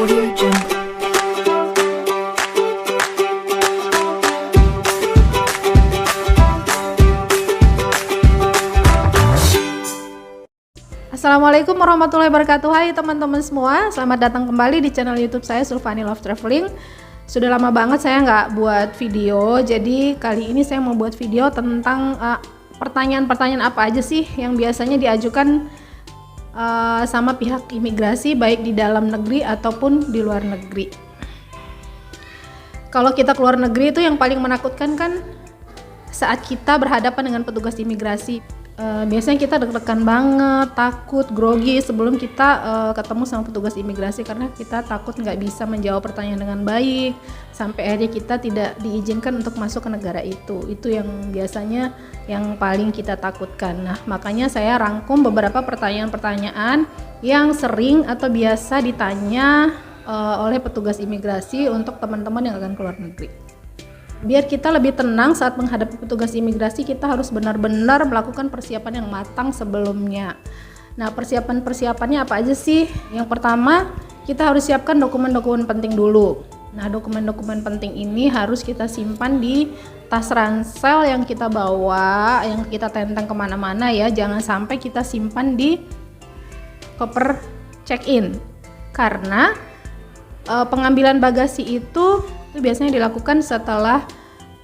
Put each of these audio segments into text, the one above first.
Audio Jungle. Assalamualaikum warahmatullahi wabarakatuh. Hai teman-teman semua, selamat datang kembali di channel YouTube saya Sulfani Love Traveling. Sudah lama banget saya nggak buat video, jadi kali ini saya mau buat video tentang pertanyaan-pertanyaan apa aja sih yang biasanya diajukan sama pihak imigrasi, baik di dalam negeri ataupun di luar negeri. Kalau kita keluar negeri itu yang paling menakutkan kan saat kita berhadapan dengan petugas imigrasi. Biasanya kita deg-degan banget, takut, grogi sebelum kita ketemu sama petugas imigrasi karena kita takut nggak bisa menjawab pertanyaan dengan baik sampai akhirnya kita tidak diizinkan untuk masuk ke negara itu. Itu yang biasanya yang paling kita takutkan. Nah, makanya saya rangkum beberapa pertanyaan-pertanyaan yang sering atau biasa ditanya oleh petugas imigrasi untuk teman-teman yang akan keluar negeri. Biar kita lebih tenang saat menghadapi petugas imigrasi, kita harus benar-benar melakukan persiapan yang matang sebelumnya. Nah, persiapan-persiapannya apa aja sih? Yang pertama, kita harus siapkan dokumen-dokumen penting dulu. Nah, dokumen-dokumen penting ini harus kita simpan di tas ransel yang kita bawa, yang kita tenteng kemana-mana ya. Jangan sampai kita simpan di koper check-in. Karena pengambilan bagasi itu biasanya dilakukan setelah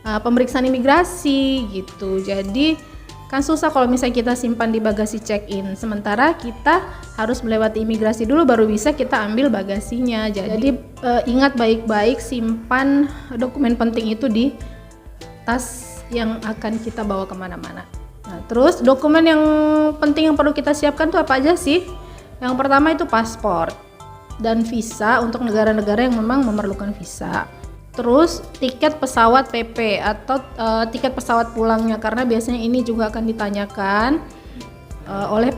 pemeriksaan imigrasi gitu. Jadi kan susah kalau misalnya kita simpan di bagasi check-in, sementara kita harus melewati imigrasi dulu baru bisa kita ambil bagasinya. Jadi ingat baik-baik, simpan dokumen penting itu di tas yang akan kita bawa kemana-mana. Nah, terus dokumen yang penting yang perlu kita siapkan tuh apa aja sih? Yang pertama itu paspor dan visa untuk negara-negara yang memang memerlukan visa. Terus tiket pesawat PP atau tiket pesawat pulangnya, karena biasanya ini juga akan ditanyakan oleh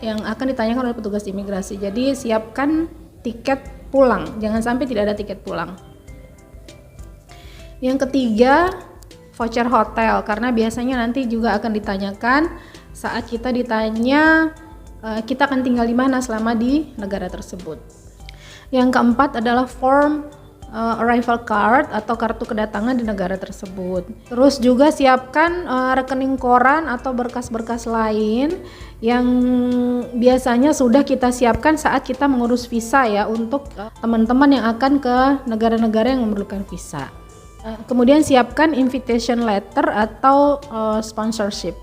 yang akan ditanyakan oleh petugas imigrasi. Jadi siapkan tiket pulang, jangan sampai tidak ada tiket pulang. Yang ketiga, voucher hotel, karena biasanya nanti juga akan ditanyakan saat kita ditanya kita akan tinggal di mana selama di negara tersebut. Yang keempat adalah form arrival card atau kartu kedatangan di negara tersebut. Terus juga siapkan rekening koran atau berkas-berkas lain yang biasanya sudah kita siapkan saat kita mengurus visa ya, untuk teman-teman yang akan ke negara-negara yang memerlukan visa. Kemudian siapkan invitation letter atau sponsorship.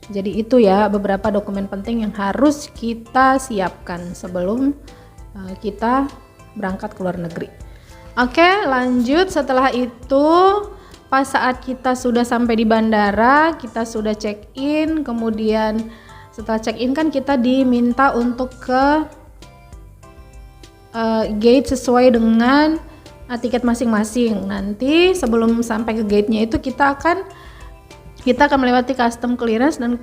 Jadi itu ya beberapa dokumen penting yang harus kita siapkan sebelum kita berangkat ke luar negeri. Oke, lanjut. Setelah itu pas saat kita sudah sampai di bandara, kita sudah check-in, kemudian setelah check-in kan kita diminta untuk ke gate sesuai dengan tiket masing-masing. Nanti sebelum sampai ke gate-nya itu kita akan melewati custom clearance dan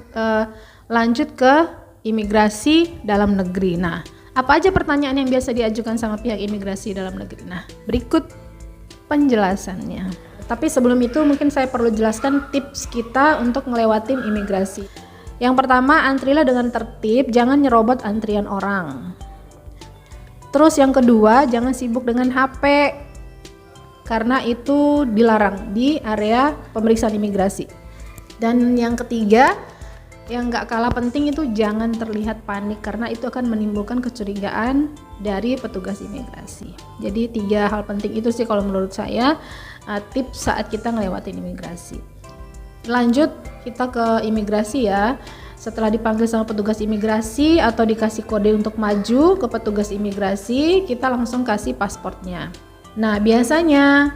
lanjut ke imigrasi dalam negeri. Nah, apa aja pertanyaan yang biasa diajukan sama pihak imigrasi dalam negeri? Nah, berikut penjelasannya. Tapi sebelum itu mungkin saya perlu jelaskan tips kita untuk ngelewatin imigrasi. Yang pertama, antrilah dengan tertib, jangan nyerobot antrian orang. Terus yang kedua, jangan sibuk dengan HP, karena itu dilarang di area pemeriksaan imigrasi. Dan yang ketiga, yang gak kalah penting itu jangan terlihat panik, karena itu akan menimbulkan kecurigaan dari petugas imigrasi. Jadi 3 hal penting itu sih kalau menurut saya tips saat kita ngelewatin imigrasi. Lanjut kita ke imigrasi ya. Setelah dipanggil sama petugas imigrasi atau dikasih kode untuk maju ke petugas imigrasi, kita langsung kasih pasportnya. Nah, biasanya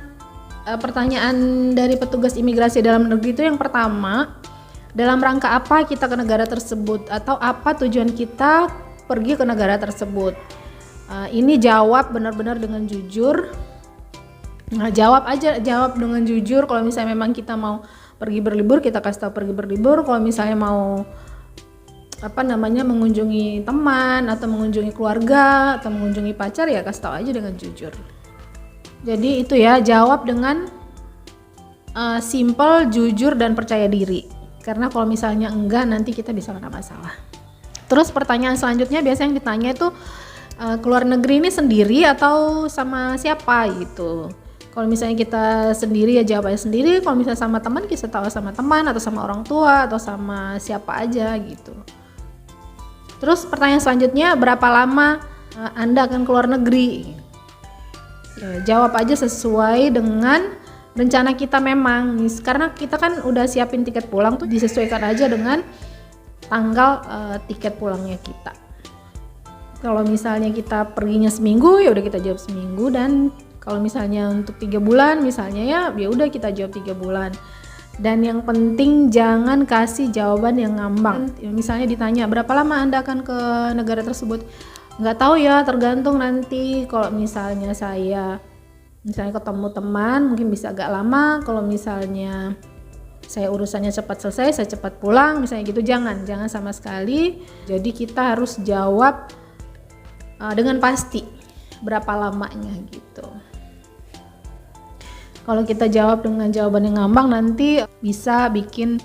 pertanyaan dari petugas imigrasi dalam negeri itu yang pertama, dalam rangka apa kita ke negara tersebut atau apa tujuan kita pergi ke negara tersebut. Ini jawab benar-benar dengan jujur. Nah, jawab dengan jujur. Kalau misalnya memang kita mau pergi berlibur, kita kasih tahu pergi berlibur. Kalau misalnya mau mengunjungi teman atau mengunjungi keluarga atau mengunjungi pacar, ya kasih tahu aja dengan jujur. Jadi itu ya, jawab dengan simple, jujur dan percaya diri. Karena kalau misalnya enggak, nanti kita bisa kena masalah. Terus pertanyaan selanjutnya biasanya yang ditanya itu keluar negeri ini sendiri atau sama siapa gitu. Kalau misalnya kita sendiri ya jawab aja sendiri, kalau misalnya sama teman kita tahu sama teman atau sama orang tua atau sama siapa aja gitu. Terus pertanyaan selanjutnya, berapa lama Anda akan keluar negeri? Jawab aja sesuai dengan rencana kita memang, karena kita kan udah siapin tiket pulang tuh, disesuaikan aja dengan tanggal tiket pulangnya kita. Kalau misalnya kita perginya seminggu, ya udah kita jawab seminggu, dan kalau misalnya untuk 3 bulan misalnya ya udah kita jawab 3 bulan. Dan yang penting jangan kasih jawaban yang ngambang. Misalnya ditanya berapa lama Anda akan ke negara tersebut, nggak tahu ya, tergantung nanti. Kalau misalnya saya ketemu teman mungkin bisa agak lama, kalau misalnya saya urusannya cepat selesai saya cepat pulang misalnya gitu. Jangan sama sekali. Jadi kita harus jawab dengan pasti berapa lamanya gitu. Kalau kita jawab dengan jawaban yang ngambang nanti bisa bikin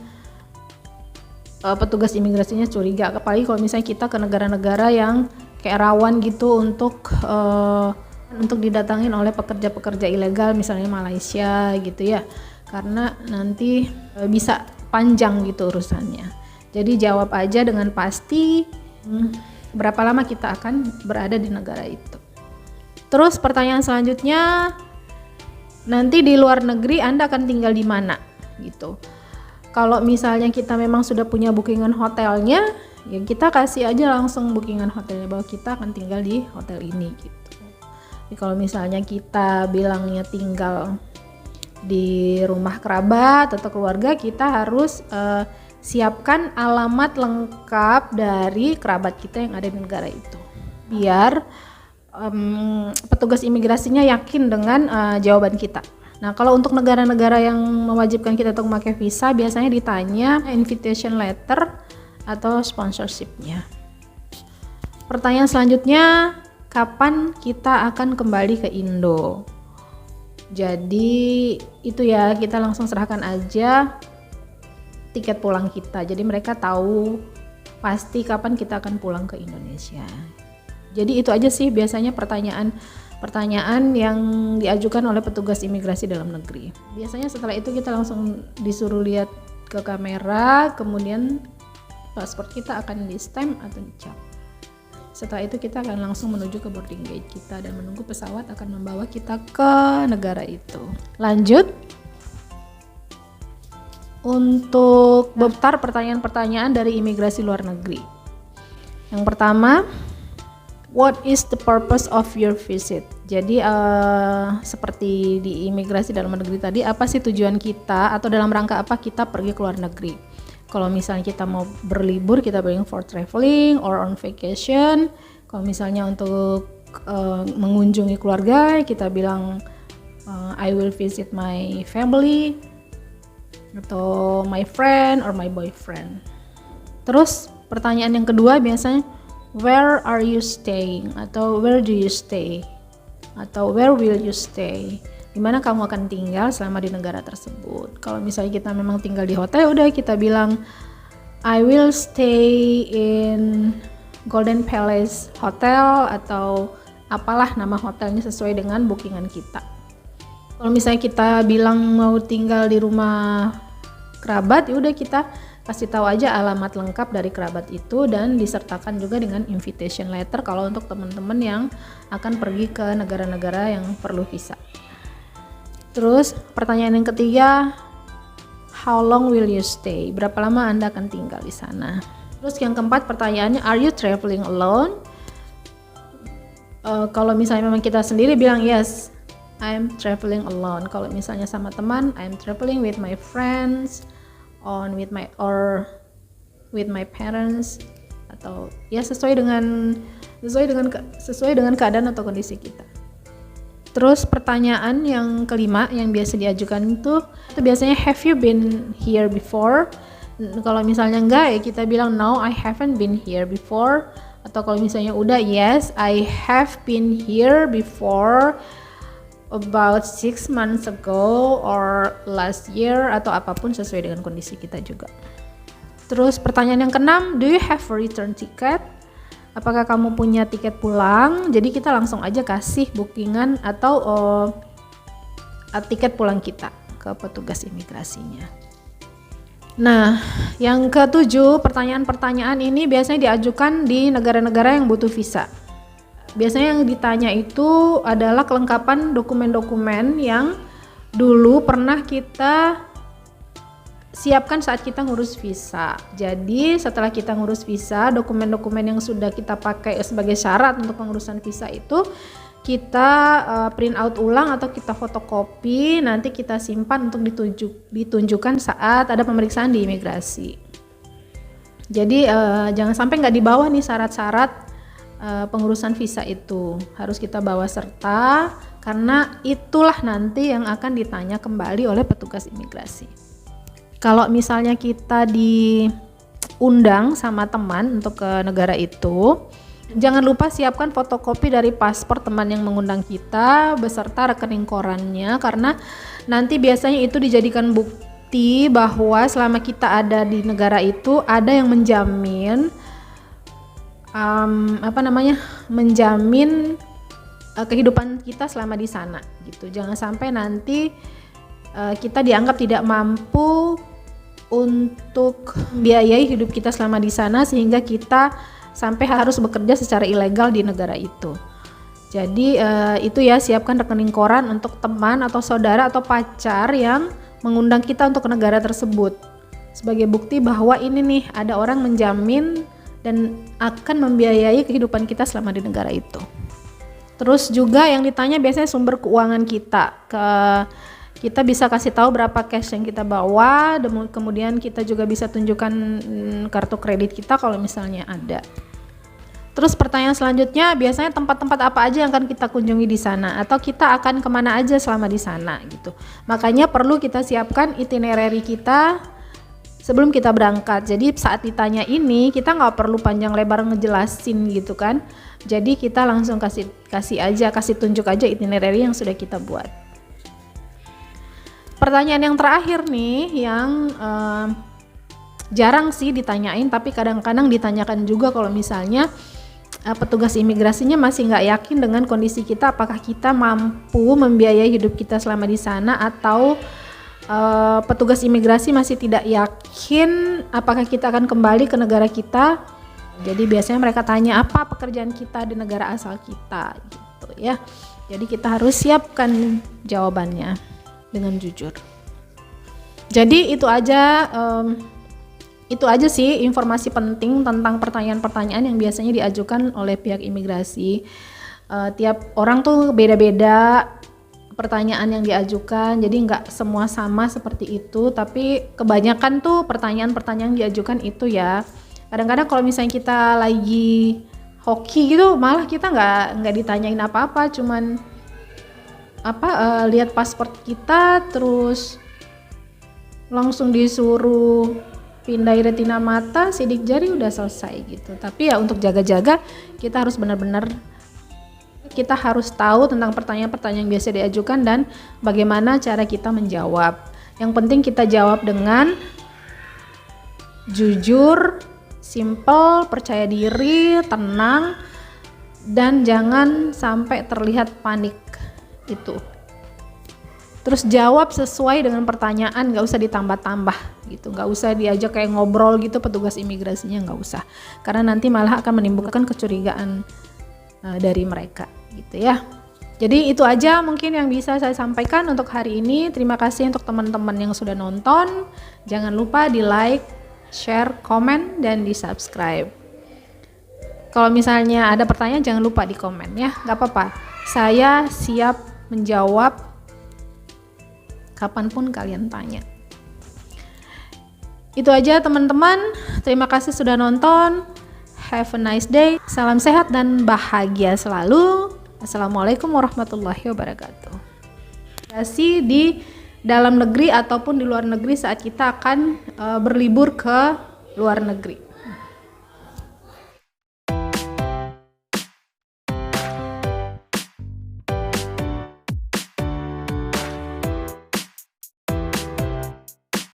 petugas imigrasinya curiga, apalagi kalau misalnya kita ke negara-negara yang kayak rawan gitu untuk didatangin oleh pekerja-pekerja ilegal, misalnya Malaysia gitu ya, karena nanti bisa panjang gitu urusannya. Jadi jawab aja dengan pasti berapa lama kita akan berada di negara itu. Terus pertanyaan selanjutnya, nanti di luar negeri Anda akan tinggal di mana gitu. Kalau misalnya kita memang sudah punya bookingan hotelnya, ya kita kasih aja langsung bookingan hotelnya bahwa kita akan tinggal di hotel ini gitu. Jadi kalau misalnya kita bilangnya tinggal di rumah kerabat atau keluarga, kita harus siapkan alamat lengkap dari kerabat kita yang ada di negara itu, biar petugas imigrasinya yakin dengan jawaban kita. Nah, kalau untuk negara-negara yang mewajibkan kita untuk memakai visa, biasanya ditanya invitation letter atau sponsorship-nya. Pertanyaan selanjutnya, kapan kita akan kembali ke Indo? Jadi itu ya, kita langsung serahkan aja tiket pulang kita. Jadi mereka tahu pasti kapan kita akan pulang ke Indonesia. Jadi itu aja sih biasanya pertanyaan yang diajukan oleh petugas imigrasi dalam negeri. Biasanya setelah itu kita langsung disuruh lihat ke kamera, kemudian paspor kita akan di stamp atau dicap. Setelah itu kita akan langsung menuju ke boarding gate kita dan menunggu pesawat akan membawa kita ke negara itu. Lanjut. Untuk daftar pertanyaan-pertanyaan dari imigrasi luar negeri. Yang pertama, what is the purpose of your visit? Jadi seperti di imigrasi dalam negeri tadi, apa sih tujuan kita atau dalam rangka apa kita pergi ke luar negeri? Kalau misalnya kita mau berlibur, kita going for traveling or on vacation. Kalau misalnya untuk mengunjungi keluarga, kita bilang I will visit my family atau my friend or my boyfriend. Terus pertanyaan yang kedua biasanya, where are you staying? Atau where do you stay? Atau where will you stay? Di mana kamu akan tinggal selama di negara tersebut? Kalau misalnya kita memang tinggal di hotel, udah kita bilang I will stay in Golden Palace Hotel atau apalah nama hotelnya sesuai dengan bookingan kita. Kalau misalnya kita bilang mau tinggal di rumah kerabat, ya udah kita kasih tahu aja alamat lengkap dari kerabat itu dan disertakan juga dengan invitation letter kalau untuk teman-teman yang akan pergi ke negara-negara yang perlu visa. Terus pertanyaan yang ketiga, how long will you stay? Berapa lama Anda akan tinggal di sana? Terus yang keempat pertanyaannya, are you traveling alone? Kalau misalnya memang kita sendiri bilang yes, I'm traveling alone. Kalau misalnya sama teman, I'm traveling with my friends, with my parents, atau ya sesuai dengan keadaan atau kondisi kita. Terus pertanyaan yang kelima yang biasa diajukan itu biasanya have you been here before? Kalau misalnya enggak, ya kita bilang no, I haven't been here before. Atau kalau misalnya udah, yes, I have been here before about 6 months ago or last year, atau apapun sesuai dengan kondisi kita juga. Terus pertanyaan yang keenam, do you have a return ticket? apakah kamu punya tiket pulang. Jadi kita langsung aja kasih bookingan atau tiket pulang kita ke petugas imigrasinya. Nah, yang ketujuh, pertanyaan-pertanyaan ini biasanya diajukan di negara-negara yang butuh visa. Biasanya yang ditanya itu adalah kelengkapan dokumen-dokumen yang dulu pernah kita siapkan saat kita ngurus visa. Jadi setelah kita ngurus visa, dokumen-dokumen yang sudah kita pakai sebagai syarat untuk pengurusan visa itu kita print out ulang atau kita fotokopi, nanti kita simpan untuk ditunjukkan saat ada pemeriksaan di imigrasi. Jadi jangan sampai nggak dibawa nih syarat-syarat pengurusan visa itu, harus kita bawa serta karena itulah nanti yang akan ditanya kembali oleh petugas imigrasi. Kalau misalnya kita diundang sama teman untuk ke negara itu, jangan lupa siapkan fotokopi dari paspor teman yang mengundang kita beserta rekening korannya, karena nanti biasanya itu dijadikan bukti bahwa selama kita ada di negara itu ada yang menjamin menjamin kehidupan kita selama di sana gitu. Jangan sampai nanti kita dianggap tidak mampu untuk biayai hidup kita selama di sana sehingga kita sampai harus bekerja secara ilegal di negara itu. Jadi itu ya, siapkan rekening koran untuk teman atau saudara atau pacar yang mengundang kita untuk ke negara tersebut sebagai bukti bahwa ini nih ada orang menjamin dan akan membiayai kehidupan kita selama di negara itu. Terus juga yang ditanya biasanya sumber keuangan kita bisa kasih tahu berapa cash yang kita bawa, kemudian kita juga bisa tunjukkan kartu kredit kita kalau misalnya ada. Terus pertanyaan selanjutnya biasanya tempat-tempat apa aja yang akan kita kunjungi di sana atau kita akan kemana aja selama di sana gitu. Makanya perlu kita siapkan itinerary kita sebelum kita berangkat. Jadi saat ditanya ini kita nggak perlu panjang lebar ngejelasin gitu kan. Jadi kita langsung kasih tunjuk aja itinerary yang sudah kita buat. Pertanyaan yang terakhir nih yang jarang sih ditanyain tapi kadang-kadang ditanyakan juga kalau misalnya petugas imigrasinya masih nggak yakin dengan kondisi kita, apakah kita mampu membiayai hidup kita selama di sana atau petugas imigrasi masih tidak yakin apakah kita akan kembali ke negara kita. Jadi biasanya mereka tanya apa pekerjaan kita di negara asal kita gitu ya. Jadi kita harus siapkan jawabannya dengan jujur. Jadi itu aja sih informasi penting tentang pertanyaan-pertanyaan yang biasanya diajukan oleh pihak imigrasi. Tiap orang tuh beda-beda pertanyaan yang diajukan, jadi nggak semua sama seperti itu, tapi kebanyakan tuh pertanyaan-pertanyaan yang diajukan itu ya. Kadang-kadang kalau misalnya kita lagi hoki gitu, malah kita nggak ditanyain apa-apa, cuman lihat paspor kita terus langsung disuruh pindai retina mata, sidik jari, udah selesai gitu. Tapi ya untuk jaga-jaga kita harus benar-benar kita harus tahu tentang pertanyaan-pertanyaan yang biasa diajukan dan bagaimana cara kita menjawab. Yang penting kita jawab dengan jujur, simple, percaya diri, tenang, dan jangan sampai terlihat panik itu. Terus jawab sesuai dengan pertanyaan, nggak usah ditambah-tambah gitu, nggak usah diajak kayak ngobrol gitu petugas imigrasinya, nggak usah, karena nanti malah akan menimbulkan kecurigaan dari mereka gitu ya. Jadi itu aja mungkin yang bisa saya sampaikan untuk hari ini. Terima kasih untuk teman-teman yang sudah nonton. Jangan lupa di like, share, komen, dan di subscribe. Kalau misalnya ada pertanyaan jangan lupa di komen ya, nggak apa-apa, saya siap menjawab kapanpun kalian tanya. Itu aja teman-teman, terima kasih sudah nonton. Have a nice day, salam sehat dan bahagia selalu. Assalamualaikum warahmatullahi wabarakatuh. Di dalam negeri ataupun di luar negeri saat kita akan berlibur ke luar negeri.